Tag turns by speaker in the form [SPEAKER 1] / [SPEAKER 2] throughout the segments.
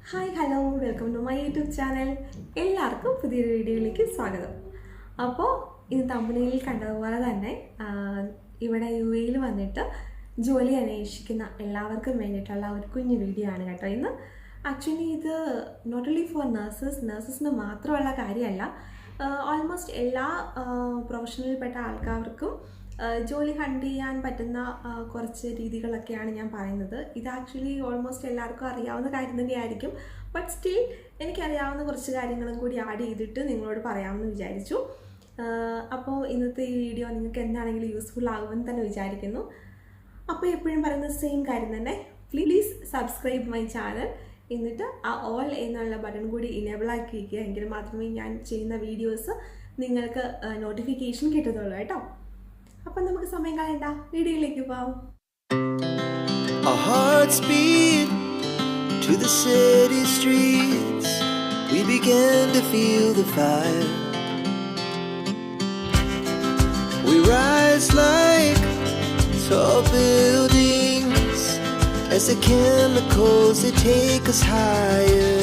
[SPEAKER 1] Hi hello welcome to my YouTube channel. എല്ലാവർക്കും പുതിയൊരു വീഡിയോയിലേക്ക് സ്വാഗതം. അപ്പോൾ ഇത് തമ്പനയിൽ കണ്ടതുപോലെ തന്നെ ഇവിടെ യു.എയിൽ വന്നിട്ട് ജോലി അന്വേഷിക്കുന്ന എല്ലാവർക്കും വേണ്ടിയിട്ടുള്ള ഒരു കുഞ്ഞു വീഡിയോ ആണ് കേട്ടോ ഇന്ന്. ആക്ച്വലി ഇത് നോട്ട് ഓൺലി ഫോർ നഴ്സസിന് മാത്രമുള്ള കാര്യമല്ല, ഓൾമോസ്റ്റ് എല്ലാ പ്രൊഫഷണലിൽപ്പെട്ട ആൾക്കാർക്കും ജോലി ഹണ്ട് ചെയ്യാൻ പറ്റുന്ന കുറച്ച് രീതികളൊക്കെയാണ് ഞാൻ പറയുന്നത്. ഇത് ആക്ച്വലി ഓൾമോസ്റ്റ് എല്ലാവർക്കും അറിയാവുന്ന കാര്യം തന്നെയായിരിക്കും, ബട്ട് സ്റ്റിൽ എനിക്കറിയാവുന്ന കുറച്ച് കാര്യങ്ങളും കൂടി ആഡ് ചെയ്തിട്ട് നിങ്ങളോട് പറയാമെന്ന് വിചാരിച്ചു. അപ്പോൾ ഇന്നത്തെ ഈ വീഡിയോ നിങ്ങൾക്ക് എന്താണെങ്കിലും യൂസ്ഫുൾ ആകുമെന്ന് തന്നെ വിചാരിക്കുന്നു. അപ്പോൾ എപ്പോഴും പറയുന്ന സെയിം കാര്യം തന്നെ, പ്ലീസ് സബ്സ്ക്രൈബ് മൈ ചാനൽ, എന്നിട്ട് ആ ഓൾ എന്നുള്ള ബട്ടൺ കൂടി ഇനേബിൾ ആക്കി വയ്ക്കുക. എങ്കിൽ മാത്രമേ ഞാൻ ചെയ്യുന്ന വീഡിയോസ് നിങ്ങൾക്ക് നോട്ടിഫിക്കേഷൻ കിട്ടത്തുള്ളൂ കേട്ടോ. അപ്പം നമുക്ക് സമയം കളയണ്ട, വീഡിയോയിലേക്ക് പോവാം.
[SPEAKER 2] Our hearts beat to the city streets. We began to feel the fire. We rise like tall buildings as the chemicals they take us higher.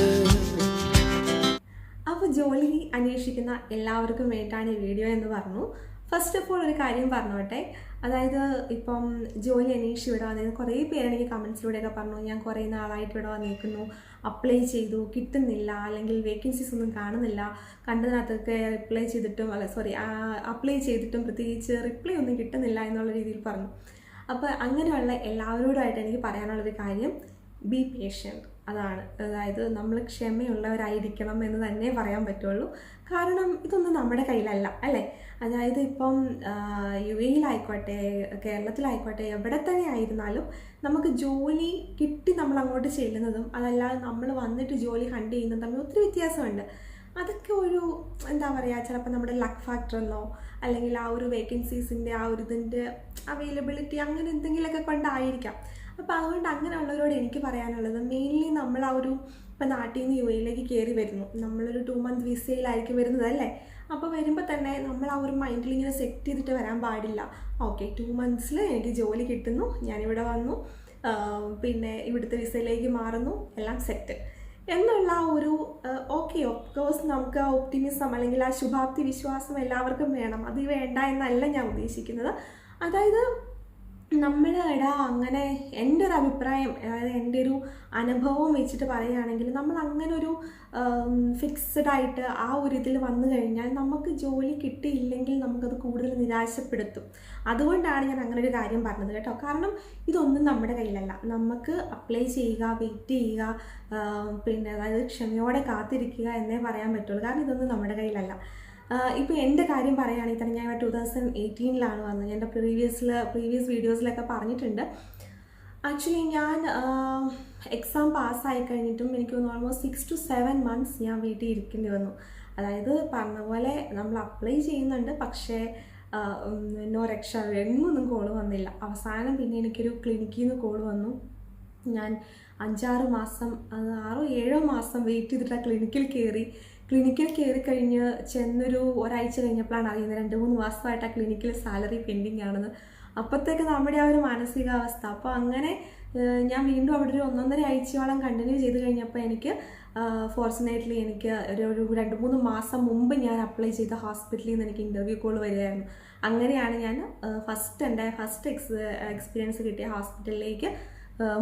[SPEAKER 1] അപ്പോൾ ജോലി അന്വേഷിക്കുന്ന എല്ലാവർക്കും വേണ്ടിയിട്ടാണ് ഈ വീഡിയോ എന്ന് പറഞ്ഞു. ഫസ്റ്റ് ഓഫ് ഓൾ ഒരു കാര്യം പറഞ്ഞോട്ടെ, അതായത് ഇപ്പം ജോലി അന്വേഷിച്ച് ഇവിടെ വന്നിരുന്നു കുറേ പേരെനിക്ക് കമൻസിലൂടെയൊക്കെ പറഞ്ഞു, ഞാൻ കുറേ നാളായിട്ട് ഇവിടെ വന്നിരിക്കുന്നു, അപ്ലൈ ചെയ്തു കിട്ടുന്നില്ല, അല്ലെങ്കിൽ വേക്കൻസീസ് ഒന്നും കാണുന്നില്ല, കണ്ടതിനകത്തൊക്കെ അപ്ലൈ ചെയ്തിട്ടും പ്രത്യേകിച്ച് റിപ്ലൈ ഒന്നും കിട്ടുന്നില്ല എന്നുള്ള രീതിയിൽ പറഞ്ഞു. അപ്പോൾ അങ്ങനെയുള്ള എല്ലാവരോടുമായിട്ട് എനിക്ക് പറയാനുള്ളൊരു കാര്യം, ബി പേഷ്യൻറ്റ്. അതായത് നമ്മൾ ക്ഷമയുള്ളവരായിരിക്കണം എന്ന് തന്നെ പറയാൻ പറ്റുള്ളൂ. കാരണം ഇതൊന്നും നമ്മുടെ കയ്യിലല്ല അല്ലേ. അതായത് ഇപ്പം യു.എയിലായിക്കോട്ടെ കേരളത്തിലായിക്കോട്ടെ എവിടെ തന്നെ ആയിരുന്നാലും നമുക്ക് ജോലി കിട്ടി നമ്മൾ അങ്ങോട്ട് ചെല്ലുന്നതും അതല്ലാതെ നമ്മൾ വന്നിട്ട് ജോലി ഹണ്ട് ചെയ്യുന്നതും തമ്മിൽ ഒത്തിരി വ്യത്യാസമുണ്ട്. അതൊക്കെ ഒരു എന്താ പറയുക, ചിലപ്പോൾ നമ്മുടെ ലക്ക് ഫാക്ടർ എന്നോ അല്ലെങ്കിൽ ആ ഒരു വേക്കൻസീസിൻ്റെ ആ ഒരു ഇതിൻ്റെ അവൈലബിലിറ്റി അങ്ങനെ എന്തെങ്കിലുമൊക്കെ കൊണ്ടായിരിക്കാം. അപ്പോൾ അതുകൊണ്ട് അങ്ങനെയുള്ളവരോട് എനിക്ക് പറയാനുള്ളത്, മെയിൻലി നമ്മൾ ആ ഒരു ഇപ്പം നാട്ടിൽ നിന്ന് യു.എയിലേക്ക് കയറി വരുന്നു, നമ്മളൊരു 2 month വിസയിലായിരിക്കും വരുന്നതല്ലേ. അപ്പോൾ വരുമ്പോൾ തന്നെ നമ്മൾ ആ ഒരു മൈൻഡിൽ ഇങ്ങനെ സെറ്റ് ചെയ്തിട്ട് വരാൻ പാടില്ല. ഓക്കെ, 2 months എനിക്ക് ജോലി കിട്ടുന്നു, ഞാനിവിടെ വന്നു, പിന്നെ ഇവിടുത്തെ വിസയിലേക്ക് മാറുന്നു, എല്ലാം സെറ്റ് എന്നുള്ള ആ ഒരു ഓക്കെ, ഓഫ്കോഴ്സ് നമുക്ക് ആ ഒപ്റ്റിമിസം അല്ലെങ്കിൽ ആ ശുഭാപ്തി വിശ്വാസം എല്ലാവർക്കും വേണം, അത് വേണ്ട എന്നല്ല ഞാൻ ഉദ്ദേശിക്കുന്നത്. അതായത് അങ്ങനെ എൻ്റെ ഒരു അഭിപ്രായം, അതായത് എൻ്റെ ഒരു അനുഭവം വെച്ചിട്ട് പറയുകയാണെങ്കിൽ, നമ്മൾ അങ്ങനെ ഒരു ഫിക്സഡ് ആയിട്ട് ആ ഒരു ഇതിൽ വന്നു കഴിഞ്ഞാൽ നമുക്ക് ജോലി കിട്ടിയില്ലെങ്കിൽ നമുക്കത് കൂടുതൽ നിരാശപ്പെടുത്തും. അതുകൊണ്ടാണ് ഞാൻ അങ്ങനെ ഒരു കാര്യം പറഞ്ഞത് കേട്ടോ. കാരണം ഇതൊന്നും നമ്മുടെ കയ്യിലല്ല. നമുക്ക് അപ്ലൈ ചെയ്യുക, വെയിറ്റ് ചെയ്യുക, പിന്നെ അതായത് ക്ഷമയോടെ കാത്തിരിക്കുക എന്നേ പറയാൻ പറ്റുള്ളൂ. കാരണം ഇതൊന്നും നമ്മുടെ കയ്യിലല്ല. ഇപ്പോൾ എൻ്റെ കാര്യം പറയുകയാണെങ്കിൽ തന്നെ, ഞാൻ 2018 വന്നത്. എൻ്റെ പ്രീവിയസ് വീഡിയോസിലൊക്കെ പറഞ്ഞിട്ടുണ്ട്. ആക്ച്വലി ഞാൻ എക്സാം പാസ്സായി കഴിഞ്ഞിട്ടും എനിക്ക് തോന്നുന്നു ഓൾമോസ്റ്റ് 6 to 7 months ഞാൻ വീട്ടിൽ ഇരിക്കേണ്ടി വന്നു. അതായത് പറഞ്ഞ പോലെ നമ്മൾ അപ്ലൈ ചെയ്യുന്നുണ്ട്, പക്ഷേ നോ രക്ഷ, എങ്ങൊന്നും കോള് വന്നില്ല. അവസാനം പിന്നെ എനിക്കൊരു ക്ലിനിക്കിൽ നിന്ന് കോള് വന്നു. ഞാൻ 5-6 മാസം 6-7 മാസം വെയിറ്റ് ചെയ്തിട്ട് ആ ക്ലിനിക്കിൽ കയറി കഴിഞ്ഞ് ചെന്നൊരു ഒരാഴ്ച കഴിഞ്ഞപ്പോഴാണ് അറിയുന്നത് 2-3 മാസമായിട്ട് ആ ക്ലിനിക്കിൽ സാലറി പെൻഡിങ് ആണെന്ന്. അപ്പോഴത്തേക്ക് നമ്മുടെ ആ ഒരു മാനസികാവസ്ഥ. അപ്പോൾ അങ്ങനെ ഞാൻ വീണ്ടും അവിടെ ഒരു 1.5 ആഴ്ചയോളം കണ്ടിന്യൂ ചെയ്ത് കഴിഞ്ഞപ്പോൾ എനിക്ക് ഫോർച്ചുനേറ്റ്ലി എനിക്ക് ഒരു 2-3 മാസം മുമ്പ് ഞാൻ അപ്ലൈ ചെയ്ത ഹോസ്പിറ്റലിൽ നിന്ന് എനിക്ക് ഇൻ്റർവ്യൂ കോൾ വരികയായിരുന്നു. അങ്ങനെയാണ് ഞാൻ എൻ്റെ ഫസ്റ്റ് എക്സ്പീരിയൻസ് കിട്ടിയ ഹോസ്പിറ്റലിലേക്ക്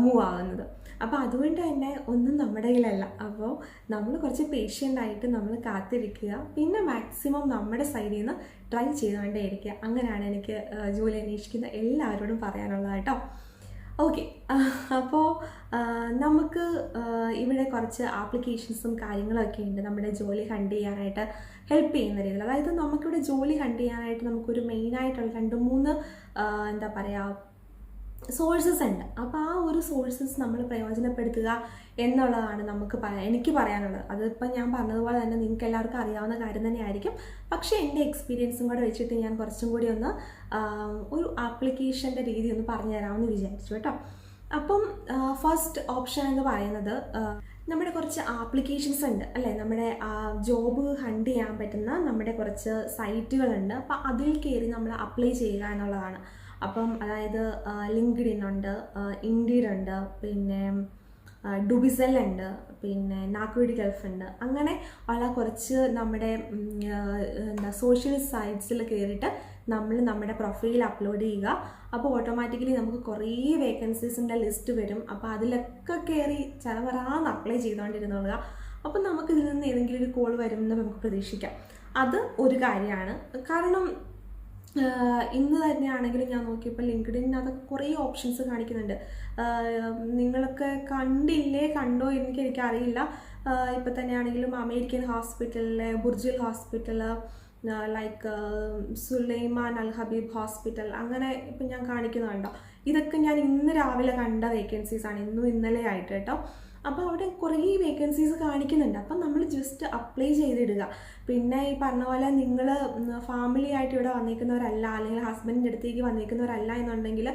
[SPEAKER 1] മൂവ് ആകുന്നത്. അപ്പോൾ അതുകൊണ്ട് തന്നെ ഒന്നും നമ്മുടെ കയ്യിലല്ല. അപ്പോൾ നമ്മൾ കുറച്ച് പേഷ്യൻ്റായിട്ട് നമ്മൾ കാത്തിരിക്കുക, പിന്നെ മാക്സിമം നമ്മുടെ സൈഡിൽ നിന്ന് ട്രൈ ചെയ്തുകൊണ്ടേ ഇരിക്കുക. അങ്ങനെയാണ് എനിക്ക് ജോലി അന്വേഷിക്കുന്ന എല്ലാവരോടും പറയാനുള്ളത് കേട്ടോ. ഓക്കെ, അപ്പോൾ നമുക്ക് ഇവിടെ കുറച്ച് ആപ്ലിക്കേഷൻസും കാര്യങ്ങളൊക്കെ ഉണ്ട് നമ്മുടെ ജോലി ഹണ്ട് ചെയ്യാനായിട്ട് ഹെൽപ്പ് ചെയ്യുന്ന രീതിയിൽ. അതായത് നമുക്കിവിടെ ജോലി ഹണ്ട് ചെയ്യാനായിട്ട് നമുക്കൊരു മെയിനായിട്ടുള്ള 2-3 എന്താ പറയുക സോഴ്സസ് ഉണ്ട്. അപ്പോൾ ആ ഒരു സോഴ്സസ് നമ്മൾ പ്രയോജനപ്പെടുത്തുക എന്നുള്ളതാണ് എനിക്ക് പറയാനുള്ളത്. അതിപ്പോൾ ഞാൻ പറഞ്ഞതുപോലെ തന്നെ നിങ്ങൾക്ക് എല്ലാവർക്കും അറിയാവുന്ന കാര്യം തന്നെയായിരിക്കും. പക്ഷേ എൻ്റെ എക്സ്പീരിയൻസും കൂടെ വെച്ചിട്ട് ഞാൻ കുറച്ചും കൂടി ഒന്ന് ഒരു ആപ്ലിക്കേഷൻ്റെ രീതി ഒന്ന് പറഞ്ഞു തരാമെന്ന് വിചാരിച്ചു കേട്ടോ. അപ്പം ഫസ്റ്റ് ഓപ്ഷൻ എന്ന് പറയുന്നത്, നമ്മുടെ കുറച്ച് ആപ്ലിക്കേഷൻസ് ഉണ്ട് അല്ലേ, നമ്മുടെ ജോബ് ഹണ്ട് ചെയ്യാൻ പറ്റുന്ന നമ്മുടെ കുറച്ച് സൈറ്റുകളുണ്ട്. അപ്പോൾ അതിൽ കയറി നമ്മൾ അപ്ലൈ ചെയ്യുക എന്നുള്ളതാണ്. അപ്പം അതായത് ലിങ്ക്ഡിൻ ഉണ്ട്, ഇൻഡീഡ് ഉണ്ട്, പിന്നെ ഡുബിസെൽ ഉണ്ട്, പിന്നെ നാക്കുവേടി ഗൾഫ് ഉണ്ട്. അങ്ങനെ ഉള്ള കുറച്ച് നമ്മുടെ സോഷ്യൽ സൈറ്റ്സിൽ കയറിയിട്ട് നമ്മൾ നമ്മുടെ പ്രൊഫൈൽ അപ്ലോഡ് ചെയ്യുക. അപ്പോൾ ഓട്ടോമാറ്റിക്കലി നമുക്ക് കുറേ വേക്കൻസീസിൻ്റെ ലിസ്റ്റ് വരും. അപ്പോൾ അതിലൊക്കെ കയറി ചിലവരാന്ന് അപ്ലൈ ചെയ്തുകൊണ്ടിരുന്നുള്ളൂ. അപ്പം നമുക്ക് ഇതിൽ നിന്ന് ഏതെങ്കിലും ഒരു കോൾ വരുമെന്ന് നമുക്ക് പ്രതീക്ഷിക്കാം. അത് ഒരു കാര്യമാണ്. കാരണം ഇന്ന് തന്നെയാണെങ്കിലും ഞാൻ നോക്കിയപ്പോൾ ലിങ്ക്ഡിനകത്തൊക്കെ കുറേ ഓപ്ഷൻസ് കാണിക്കുന്നുണ്ട്. നിങ്ങളൊക്കെ കണ്ടോ എനിക്കറിയില്ല. ഇപ്പം തന്നെയാണെങ്കിലും അമേരിക്കൻ ഹോസ്പിറ്റലിലെ ബുർജിൽ ഹോസ്പിറ്റൽ, ലൈക്ക് സുലൈമാൻ അൽ ഹബീബ് ഹോസ്പിറ്റൽ, അങ്ങനെ ഇപ്പം ഞാൻ കാണിക്കുന്നുണ്ടോ. ഇതൊക്കെ ഞാൻ ഇന്ന് രാവിലെ കണ്ട വേക്കൻസീസാണ്, ഇന്നലെ ആയിട്ട് കേട്ടോ. അപ്പോൾ അവിടെ കുറേ വേക്കൻസീസ് കാണിക്കുന്നുണ്ട്. അപ്പം നമ്മൾ ജസ്റ്റ് അപ്ലൈ ചെയ്തിടുക. പിന്നെ ഈ പറഞ്ഞ പോലെ നിങ്ങൾ ഫാമിലി ആയിട്ട് ഇവിടെ വന്നേക്കുന്നവരല്ല, അല്ലെങ്കിൽ ഹസ്ബൻഡിൻ്റെ അടുത്തേക്ക് വന്നേക്കുന്നവരല്ല എന്നുണ്ടെങ്കിൽ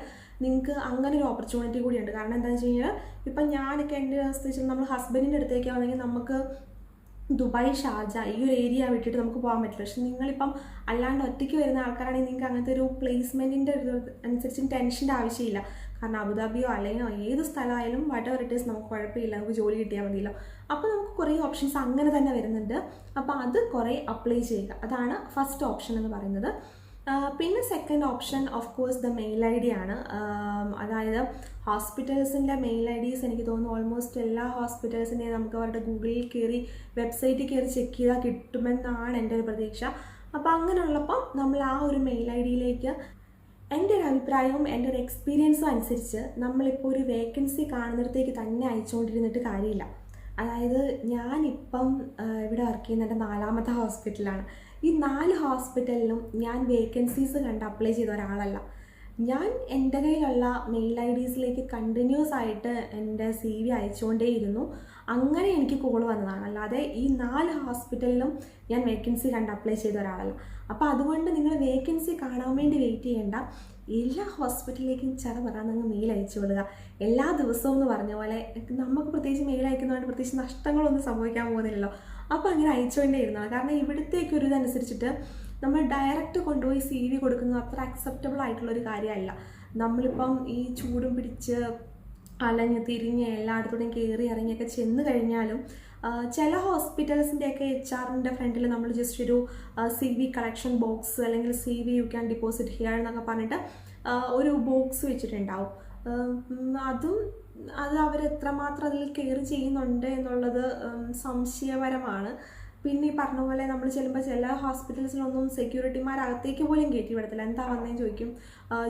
[SPEAKER 1] നിങ്ങൾക്ക് അങ്ങനെ ഒരു ഓപ്പർച്യൂണിറ്റി കൂടിയുണ്ട്. കാരണം എന്താണെന്ന് വെച്ച് കഴിഞ്ഞാൽ ഇപ്പം ഞാനൊക്കെ എൻ്റെ അവസ്ഥ വെച്ചാൽ നമ്മൾ ഹസ്ബൻഡിൻ്റെ അടുത്തേക്ക് വന്നെങ്കിൽ നമുക്ക് ദുബായ്, ഷാർജ ഈ ഒരു ഏരിയ വിട്ടിട്ട് നമുക്ക് പോകാൻ പറ്റില്ല. പക്ഷെ നിങ്ങളിപ്പം അല്ലാണ്ട് ഒറ്റയ്ക്ക് വരുന്ന ആൾക്കാരാണെങ്കിൽ നിങ്ങൾക്ക് അങ്ങനത്തെ ഒരു പ്ലേസ്മെൻറ്റിൻ്റെ ഒരു അനുസരിച്ച് ടെൻഷൻ്റെ ആവശ്യമില്ല. കാരണം അബുദാബിയോ അലൈനോ ഏത് സ്ഥലമായാലും വട്ടവർ ഇറ്റ് ഈസ് നമുക്ക് കുഴപ്പമില്ല, നമുക്ക് ജോലി കിട്ടിയാൽ മതിയല്ലോ. അപ്പോൾ നമുക്ക് കുറേ ഓപ്ഷൻസ് അങ്ങനെ തന്നെ വരുന്നുണ്ട്. അപ്പോൾ അത് കുറേ അപ്ലൈ ചെയ്യുക. അതാണ് ഫസ്റ്റ് ഓപ്ഷൻ എന്ന് പറയുന്നത്. പിന്നെ second option of course the mail ID ഡി ആണ്. അതായത് ഹോസ്പിറ്റൽസിൻ്റെ മെയിൽ ഐ ഡീസ് എനിക്ക് തോന്നുന്നു ഓൾമോസ്റ്റ് എല്ലാ ഹോസ്പിറ്റൽസിൻ്റെയും നമുക്ക് അവരുടെ ഗൂഗിളിൽ കയറി വെബ്സൈറ്റിൽ കയറി ചെക്ക് ചെയ്താൽ കിട്ടുമെന്നാണ് എൻ്റെ ഒരു പ്രതീക്ഷ. അപ്പോൾ അങ്ങനെയുള്ളപ്പോൾ നമ്മൾ ആ ഒരു മെയിൽ ഐ ഡിയിലേക്ക് എൻ്റെ ഒരു അഭിപ്രായവും എൻ്റെ ഒരു എക്സ്പീരിയൻസും അനുസരിച്ച് നമ്മളിപ്പോൾ ഒരു വേക്കൻസി കാണുന്നിടത്തേക്ക് തന്നെ അയച്ചുകൊണ്ടിരുന്നിട്ട് കാര്യമില്ല. അതായത് ഞാനിപ്പം ഇവിടെ വർക്ക് ചെയ്യുന്ന എൻ്റെ 4ാമത്തെ ഹോസ്പിറ്റലാണ്. ഈ 4 ഹോസ്പിറ്റലിലും ഞാൻ വേക്കൻസീസ് കണ്ട് അപ്ലൈ ചെയ്ത ഒരാളല്ല. ഞാൻ എൻ്റെ കയ്യിലുള്ള മെയിൽ ഐ ഡീസിലേക്ക് കണ്ടിന്യൂസ് ആയിട്ട് എൻ്റെ CV അയച്ചുകൊണ്ടേയിരുന്നു. അങ്ങനെ എനിക്ക് കോൾ വന്നതാണ്. അല്ലാതെ ഈ 4 ഹോസ്പിറ്റലിലും ഞാൻ വേക്കൻസി കണ്ട് അപ്ലൈ ചെയ്ത ഒരാളല്ല. അപ്പോൾ അതുകൊണ്ട് നിങ്ങൾ വേക്കൻസി കാണാൻ വേണ്ടി വെയിറ്റ് ചെയ്യേണ്ട. എല്ലാ ഹോസ്പിറ്റലിലേക്കും നിങ്ങൾ മെയിൽ അയച്ചു വിടുക. എല്ലാ ദിവസവും എന്ന് പറഞ്ഞ പോലെ നമുക്ക് പ്രത്യേകിച്ച് മെയിൽ അയക്കുന്നതുകൊണ്ട് പ്രത്യേകിച്ച് നഷ്ടങ്ങളൊന്നും സംഭവിക്കാൻ പോകുന്നില്ലല്ലോ. അപ്പോൾ അങ്ങനെ അയച്ചുകൊണ്ടേ ഇരുന്നത്. കാരണം ഇവിടുത്തേക്കൊരു ഇതനുസരിച്ചിട്ട് നമ്മൾ ഡയറക്റ്റ് കൊണ്ടുപോയി CV കൊടുക്കുന്നത് അത്ര അക്സെപ്റ്റബിൾ ആയിട്ടുള്ളൊരു കാര്യമല്ല. നമ്മളിപ്പം ഈ ചൂടും പിടിച്ച് അലഞ്ഞ് തിരിഞ്ഞ് എല്ലായിടത്തോടെയും കയറി ഇറങ്ങിയൊക്കെ ചെന്ന് കഴിഞ്ഞാലും ചില ഹോസ്പിറ്റൽസിൻ്റെയൊക്കെ HR ഫ്രണ്ടിൽ നമ്മൾ ജസ്റ്റ് ഒരു CV കളക്ഷൻ ബോക്സ് അല്ലെങ്കിൽ CV you can deposit here എന്നൊക്കെ പറഞ്ഞിട്ട് ഒരു ബോക്സ് വെച്ചിട്ടുണ്ടാവും. അത് അവരെത്രമാത്രം അതിൽ കെയർ ചെയ്യുന്നുണ്ട് എന്നുള്ളത് സംശയപരമാണ്. പിന്നെ ഈ പറഞ്ഞ പോലെ നമ്മൾ ചെല്ലുമ്പോൾ ചില ഹോസ്പിറ്റൽസിലൊന്നും സെക്യൂരിറ്റിമാരകത്തേക്ക് പോലും കയറ്റി വിടത്തില്ല. എന്താ വന്നതെന്ന് ചോദിക്കും.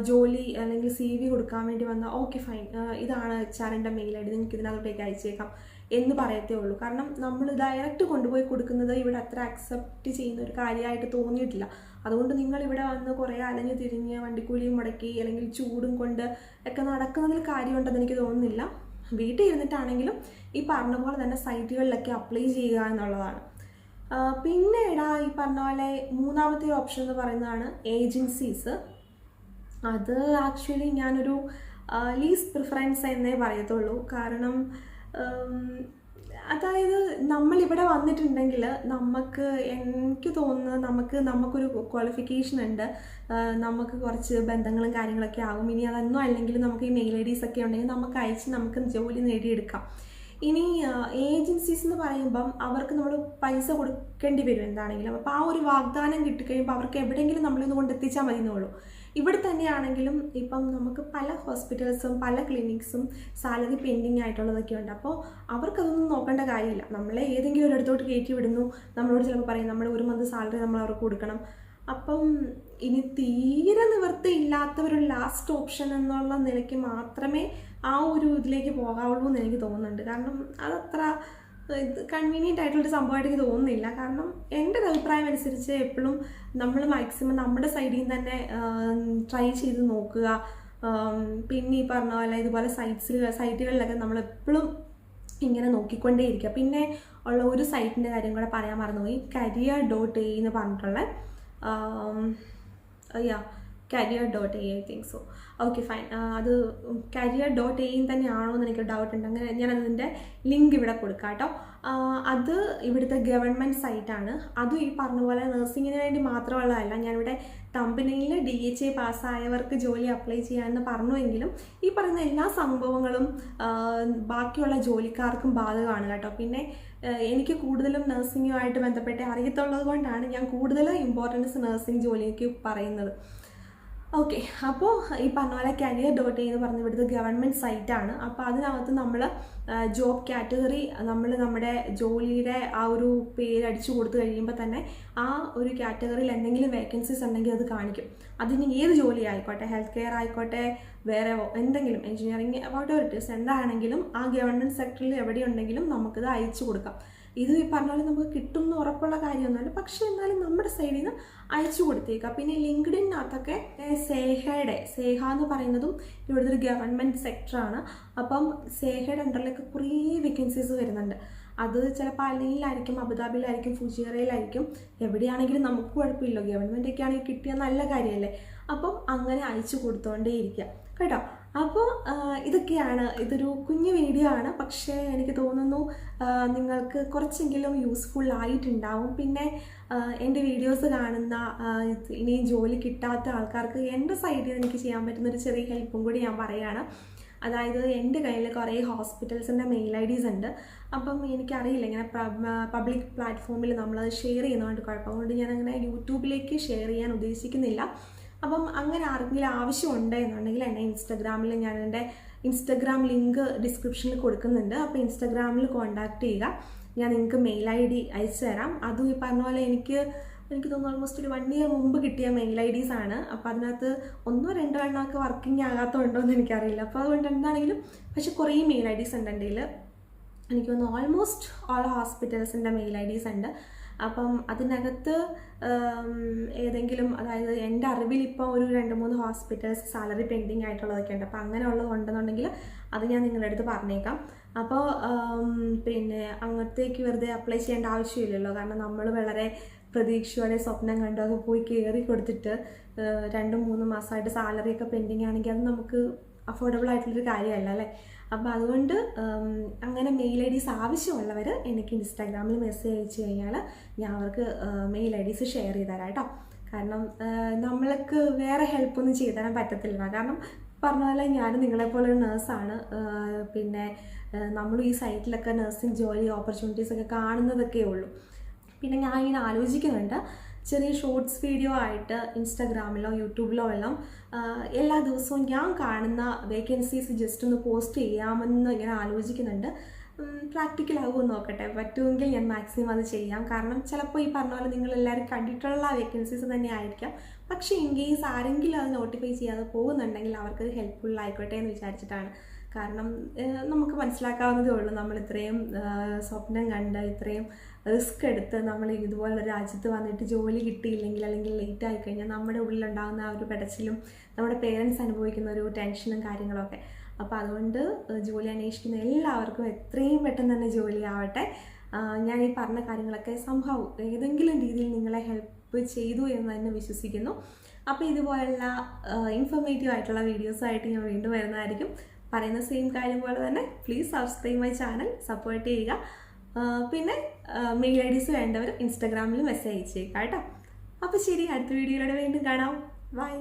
[SPEAKER 1] ജോലി അല്ലെങ്കിൽ CV കൊടുക്കാൻ വേണ്ടി വന്നാൽ ഓക്കെ ഫൈൻ, ഇതാണ് HR മെയിൽ ഐ ഡി, നിങ്ങൾക്ക് ഇതിനകത്തേക്ക് അയച്ചേക്കാം എന്ന് പറയത്തേ ഉള്ളൂ. കാരണം നമ്മൾ ഡയറക്റ്റ് കൊണ്ടുപോയി കൊടുക്കുന്നത് ഇവിടെ അത്ര അക്സെപ്റ്റ് ചെയ്യുന്ന ഒരു കാര്യമായിട്ട് തോന്നിയിട്ടില്ല. അതുകൊണ്ട് നിങ്ങളിവിടെ വന്ന് കുറേ അലഞ്ഞ് തിരിഞ്ഞ് വണ്ടിക്കൂലിയും മുടക്കി അല്ലെങ്കിൽ ചൂടും കൊണ്ട് ഒക്കെ നടക്കുന്നതിൽ കാര്യമുണ്ടെന്ന് എനിക്ക് തോന്നുന്നില്ല. വീട്ടിൽ ഇരുന്നിട്ടാണെങ്കിലും ഈ പറഞ്ഞ പോലെ തന്നെ സൈറ്റുകളിലൊക്കെ അപ്ലൈ ചെയ്യുക എന്നുള്ളതാണ്. പിന്നെ ഈ പറഞ്ഞ പോലെ 3ാമത്തെ ഓപ്ഷൻ എന്ന് പറയുന്നതാണ് ഏജൻസീസ്. അത് ആക്ച്വലി ഞാനൊരു ലീസ്റ്റ് പ്രിഫറൻസ് എന്നേ പറയത്തുള്ളൂ. കാരണം അതായത് നമ്മളിവിടെ വന്നിട്ടുണ്ടെങ്കിൽ എനിക്ക് തോന്നുന്നത് നമുക്കൊരു ക്വാളിഫിക്കേഷൻ ഉണ്ട്, നമുക്ക് കുറച്ച് ബന്ധങ്ങളും കാര്യങ്ങളൊക്കെ ആകും. ഇനി അതൊന്നും അല്ലെങ്കിൽ നമുക്ക് ഈ മെയിൽ ഐ ഡീസ് ഒക്കെ ഉണ്ടെങ്കിൽ നമുക്ക് അയച്ച് നമുക്ക് ജോലി നേടിയെടുക്കാം. ഇനി ഏജൻസീസ് എന്ന് പറയുമ്പം അവർക്ക് നമ്മൾ പൈസ കൊടുക്കേണ്ടി വരും എന്താണെങ്കിലും. അപ്പോൾ ആ ഒരു വാഗ്ദാനം കിട്ടിക്കഴിയുമ്പോൾ അവർക്ക് എവിടെയെങ്കിലും നമ്മളിന്ന് കൊണ്ടെത്തിച്ചാൽ മതി എന്നുള്ളൂ. ഇവിടെ തന്നെയാണെങ്കിലും ഇപ്പം നമുക്ക് പല ഹോസ്പിറ്റൽസും പല ക്ലിനിക്സും സാലറി പെൻഡിങ് ആയിട്ടുള്ളതൊക്കെ ഉണ്ട്. അപ്പോൾ അവർക്കതൊന്നും നോക്കേണ്ട കാര്യമില്ല. നമ്മളെ ഏതെങ്കിലും ഒരിടത്തോട്ട് കയറ്റി വിടുന്നു, നമ്മളോട് ചിലപ്പോൾ പറയും നമ്മൾ 1 മന്ത് സാലറി നമ്മൾ അവർക്ക് കൊടുക്കണം. അപ്പം ഇനി തീരെ നിവൃത്തിയില്ലാത്തവരൊരു ലാസ്റ്റ് ഓപ്ഷൻ എന്നുള്ള നിലയ്ക്ക് മാത്രമേ ആ ഒരു ഇതിലേക്ക് പോകാവുള്ളൂ എന്ന് എനിക്ക് തോന്നുന്നുണ്ട്. കാരണം അതത്ര കൺവീനിയൻ്റ് ആയിട്ടുള്ളൊരു സംഭവമായിട്ട് എനിക്ക് തോന്നുന്നില്ല. കാരണം എൻ്റെ ഒരു അഭിപ്രായം അനുസരിച്ച് എപ്പോഴും നമ്മൾ മാക്സിമം നമ്മുടെ സൈഡിൽ നിന്ന് തന്നെ ട്രൈ ചെയ്ത് നോക്കുക. പിന്നെ ഈ പറഞ്ഞ പോലെ ഇതുപോലെ സൈറ്റുകളിലൊക്കെ നമ്മളെപ്പോഴും ഇങ്ങനെ നോക്കിക്കൊണ്ടേയിരിക്കുക. പിന്നെ ഉള്ള ഒരു സൈറ്റിൻ്റെ കാര്യം കൂടെ പറയാൻ മറന്നുപോയി. career.a എന്ന് പറഞ്ഞിട്ടുള്ള career.a I think so. Okay fine. അത് career.a തന്നെയാണോ എന്ന് എനിക്ക് ഡൗട്ട് ഉണ്ട്. അങ്ങനെ ഞാൻ അതിൻ്റെ ലിങ്ക് ഇവിടെ കൊടുക്കാം കേട്ടോ. അത് ഇവിടുത്തെ ഗവൺമെൻറ് സൈറ്റാണ്. അതും ഈ പറഞ്ഞ പോലെ നഴ്സിങ്ങിന് വേണ്ടി മാത്രമുള്ളതല്ല. ഞാനിവിടെ കമ്പനിയിൽ DHA പാസ്സായവർക്ക് ജോലി അപ്ലൈ ചെയ്യാമെന്ന് പറഞ്ഞുവെങ്കിലും ഈ പറയുന്ന എല്ലാ സംഭവങ്ങളും ബാക്കിയുള്ള ജോലിക്കാർക്കും ബാധകമാണ് കേട്ടോ. പിന്നെ എനിക്ക് കൂടുതലും നഴ്സിങ്ങുമായിട്ട് ബന്ധപ്പെട്ട് അറിയത്തുള്ളത് കൊണ്ടാണ് ഞാൻ കൂടുതൽ ഇമ്പോർട്ടൻസ് നഴ്സിംഗ് ജോലിക്ക് പറയുന്നത്. ഓക്കെ, അപ്പോൾ ഈ പറഞ്ഞ പോലെ career.a എന്ന് പറഞ്ഞ ഇവിടുത്തെ ഗവൺമെൻറ് സൈറ്റാണ്. അപ്പോൾ അതിനകത്ത് നമ്മൾ ജോബ് കാറ്റഗറി നമ്മുടെ ജോലിയുടെ ആ ഒരു പേര് അടിച്ചു കൊടുത്തു കഴിയുമ്പോൾ തന്നെ ആ ഒരു കാറ്റഗറിയിൽ എന്തെങ്കിലും വേക്കൻസീസ് ഉണ്ടെങ്കിൽ അത് കാണിക്കും. അതിന് ഏത് ജോലി ആയിക്കോട്ടെ, ഹെൽത്ത് കെയർ ആയിക്കോട്ടെ, വേറെ എന്തെങ്കിലും എഞ്ചിനീയറിംഗ് വാട്ട് ഇറ്റ് ഈസ് എന്താണെങ്കിലും ആ ഗവൺമെൻറ് സെക്ടറിൽ എവിടെയുണ്ടെങ്കിലും നമുക്കത് അയച്ചു കൊടുക്കാം. ഇത് ഈ പറഞ്ഞ പോലെ നമുക്ക് കിട്ടും എന്ന് ഉറപ്പുള്ള കാര്യമൊന്നുമല്ല, പക്ഷേ എന്നാലും നമ്മുടെ സൈഡിൽ നിന്ന് അയച്ചു കൊടുത്തേക്കാം. പിന്നെ ലിങ്ക്ഡിനകത്തൊക്കെ സേഹ എന്ന് പറയുന്നതും ഇവിടുത്തെ ഒരു ഗവൺമെൻറ് സെക്ടറാണ്. അപ്പം സേഹയുടെ അണ്ടറിലൊക്കെ കുറേ വേക്കൻസീസ് വരുന്നുണ്ട്. അത് ചിലപ്പോൾ അലയിലായിരിക്കും, അബുദാബിയിലായിരിക്കും, ഫുജിയറയിലായിരിക്കും, എവിടെയാണെങ്കിലും നമുക്ക് കുഴപ്പമില്ല. ഗവൺമെൻറ്റൊക്കെ ആണെങ്കിൽ കിട്ടിയാൽ നല്ല കാര്യമല്ലേ. അപ്പം അങ്ങനെ അയച്ചു കൊടുത്തുകൊണ്ടേ ഇരിക്കുക കേട്ടോ. അപ്പോൾ ഇതൊക്കെയാണ്. ഇതൊരു കുഞ്ഞു വീഡിയോ ആണ്, പക്ഷേ എനിക്ക് തോന്നുന്നു നിങ്ങൾക്ക് കുറച്ചെങ്കിലും യൂസ്ഫുൾ ആയിട്ടുണ്ടാവും. പിന്നെ എൻ്റെ വീഡിയോസ് കാണുന്ന ഇനിയും ജോലി കിട്ടാത്ത ആൾക്കാർക്ക് എൻ്റെ സൈഡിൽ എനിക്ക് ചെയ്യാൻ പറ്റുന്നൊരു ചെറിയ ഹെൽപ്പും കൂടി ഞാൻ പറയുകയാണ്. അതായത് എൻ്റെ കയ്യിൽ കുറേ ഹോസ്പിറ്റൽസിൻ്റെ മെയിൽ IDs ഉണ്ട്. അപ്പം എനിക്കറിയില്ല, ഇങ്ങനെ പബ്ലിക് പ്ലാറ്റ്ഫോമിൽ നമ്മളത് ഷെയർ ചെയ്യുന്നതുകൊണ്ട് കുഴപ്പം. അതുകൊണ്ട് ഞാനങ്ങനെ യൂട്യൂബിലേക്ക് ഷെയർ ചെയ്യാൻ ഉദ്ദേശിക്കുന്നില്ല. അപ്പം അങ്ങനെ ആർക്കെങ്കിലും ആവശ്യമുണ്ട് എന്നുണ്ടെങ്കിൽ എന്നെ ഇൻസ്റ്റഗ്രാമിൽ ഞാൻ എൻ്റെ ഇൻസ്റ്റഗ്രാം ലിങ്ക് ഡിസ്ക്രിപ്ഷനിൽ കൊടുക്കുന്നുണ്ട്. അപ്പോൾ ഇൻസ്റ്റഗ്രാമിൽ കോൺടാക്റ്റ് ചെയ്യുക. ഞാൻ നിങ്ങൾക്ക് മെയിൽ ID അയച്ചു തരാം. അതും ഈ പറഞ്ഞ പോലെ എനിക്ക് തോന്നുന്നു ഓൾമോസ്റ്റ് ഒരു 1 year മുമ്പ് കിട്ടിയ മെയിൽ IDs ആണ്. അപ്പോൾ അതിനകത്ത് 1-2 എണ്ണമൊക്കെ വർക്കിംഗ് ആകാത്തതുണ്ടോ എന്ന് എനിക്കറിയില്ല. അപ്പോൾ അതുകൊണ്ട് എന്താണെങ്കിലും പക്ഷെ കുറേ മെയിൽ IDs ഉണ്ട് എൻ്റെ കയ്യിൽ. എനിക്ക് തോന്നുന്നു ഓൾമോസ്റ്റ് ഓൾ ഹോസ്പിറ്റൽസിൻ്റെ മെയിൽ IDs ഉണ്ട്. അപ്പം അതിനകത്ത് ഏതെങ്കിലും, അതായത് എൻ്റെ അറിവിൽ ഇപ്പോൾ ഒരു 2-3 ഹോസ്പിറ്റൽസ് സാലറി പെൻഡിങ് ആയിട്ടുള്ളതൊക്കെ ഉണ്ട്. അപ്പോൾ അങ്ങനെ ഉള്ളതുണ്ടെന്നുണ്ടെങ്കിൽ അത് ഞാൻ നിങ്ങളുടെ അടുത്ത് പറഞ്ഞേക്കാം. അപ്പോൾ പിന്നെ അങ്ങനത്തേക്ക് വെറുതെ അപ്ലൈ ചെയ്യേണ്ട ആവശ്യമില്ലല്ലോ. കാരണം നമ്മൾ വളരെ പ്രതീക്ഷയോടെ സ്വപ്നം കണ്ടൊക്കെ പോയി കയറി കൊടുത്തിട്ട് 2-3 മാസമായിട്ട് സാലറിയൊക്കെ പെൻഡിങ് ആണെങ്കിൽ അത് നമുക്ക് അഫോർഡബിൾ ആയിട്ടുള്ളൊരു കാര്യമല്ല അല്ലേ. അപ്പോൾ അതുകൊണ്ട് അങ്ങനെ മെയിൽ IDs ആവശ്യമുള്ളവർ എനിക്ക് ഇൻസ്റ്റാഗ്രാമിൽ മെസ്സേജ് അയച്ചു കഴിഞ്ഞാൽ ഞാൻ അവർക്ക് മെയിൽ IDs ഷെയർ ചെയ്ത് തരാം കേട്ടോ. കാരണം നമ്മൾക്ക് വേറെ ഹെൽപ്പൊന്നും ചെയ്തു തരാൻ പറ്റത്തില്ല. കാരണം പറഞ്ഞ പോലെ ഞാൻ നിങ്ങളെപ്പോലൊരു നേഴ്സാണ്. പിന്നെ നമ്മൾ ഈ സൈറ്റിലൊക്കെ നഴ്സിംഗ് ജോലി ഓപ്പർച്യൂണിറ്റീസ് ഒക്കെ കാണുന്നതൊക്കെ ഉള്ളൂ. പിന്നെ ഞാൻ ഇങ്ങനെ ആലോചിക്കുന്നുണ്ട് ചെറിയ ഷോർട്സ് വീഡിയോ ആയിട്ട് ഇൻസ്റ്റാഗ്രാമിലോ യൂട്യൂബിലോ എല്ലാം എല്ലാ ദിവസവും ഞാൻ കാണുന്ന വേക്കൻസീസ് ജസ്റ്റ് ഒന്ന് പോസ്റ്റ് ചെയ്യാമെന്ന് ഇങ്ങനെ ആലോചിക്കുന്നുണ്ട്. പ്രാക്ടിക്കലാകുമെന്ന് നോക്കട്ടെ. പറ്റുമെങ്കിൽ ഞാൻ മാക്സിമം അത് ചെയ്യാം. കാരണം ചിലപ്പോൾ ഈ പറഞ്ഞ പോലെ നിങ്ങളെല്ലാവരും കണ്ടിട്ടുള്ള വേക്കൻസീസ് തന്നെ ആയിരിക്കാം. പക്ഷേ ഇൻ കേസ് ആരെങ്കിലും അത് നോട്ടിഫൈ ചെയ്യാതെ പോകുന്നുണ്ടെങ്കിൽ അവർക്കത് ഹെൽപ്ഫുൾ ആയിക്കോട്ടെ എന്ന് വിചാരിച്ചിട്ടാണ്. കാരണം നമുക്ക് മനസ്സിലാക്കാവുന്നതേ ഉള്ളൂ, നമ്മൾ ഇത്രയും സ്വപ്നം കണ്ട് ഇത്രയും റിസ്ക് എടുത്ത് നമ്മൾ ഇതുപോലുള്ള രാജ്യത്ത് വന്നിട്ട് ജോലി കിട്ടിയില്ലെങ്കിൽ അല്ലെങ്കിൽ ലേറ്റ് ആയിക്കഴിഞ്ഞാൽ നമ്മുടെ ഉള്ളിലുണ്ടാകുന്ന ആ ഒരു പെടച്ചിലും നമ്മുടെ പേരൻസ് അനുഭവിക്കുന്ന ഒരു ടെൻഷനും കാര്യങ്ങളൊക്കെ. അപ്പോൾ അതുകൊണ്ട് ജോലി അന്വേഷിക്കുന്ന എല്ലാവർക്കും എത്രയും പെട്ടെന്ന് തന്നെ ജോലി ആവട്ടെ. ഞാൻ ഈ പറഞ്ഞ കാര്യങ്ങളൊക്കെ സംഭവം ഏതെങ്കിലും രീതിയിൽ നിങ്ങളെ ഹെൽപ്പ് ചെയ്തു എന്ന് തന്നെ വിശ്വസിക്കുന്നു. അപ്പോൾ ഇതുപോലുള്ള ഇൻഫോർമേറ്റീവ് ആയിട്ടുള്ള വീഡിയോസായിട്ട് ഞാൻ വീണ്ടും വരുന്നതായിരിക്കും. പറയുന്ന സെയിം കാര്യം പോലെ തന്നെ please subscribe my channel, support ചെയ്യുക. പിന്നെ മെയിൽ IDs വേണ്ടവർ ഇൻസ്റ്റാഗ്രാമിൽ മെസ്സേജ് അയച്ചേക്കാം കേട്ടോ. അപ്പോൾ ശരി, അടുത്ത വീഡിയോയിലൂടെ വീണ്ടും കാണാം. ബൈ.